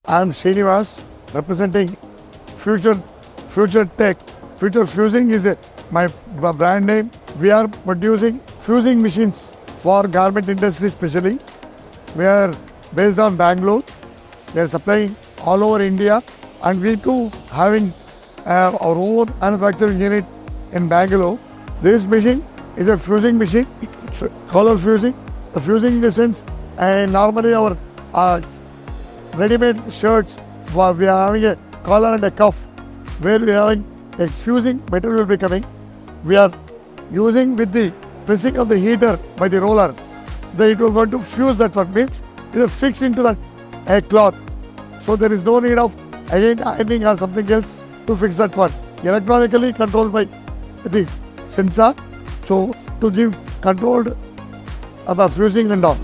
I am Srinivas, representing Future Tech. Future Fusing is my brand name. We are producing fusing machines for garment industry especially. We are based on Bangalore. We are supplying all over India, and we too having our own manufacturing unit in Bangalore. This machine is a fusing machine, color fusing. The fusing in the sense, and normally our ready-made shirts, we are having a collar and a cuff, where we are having a fusing material will be coming. We are using with the pressing of the heater by the roller. Then it will going to fuse that one, means it is fixed into that a cloth. So there is no need of again ironing or something else to fix that one. Electronically controlled by the sensor, so to give controlled about fusing and all.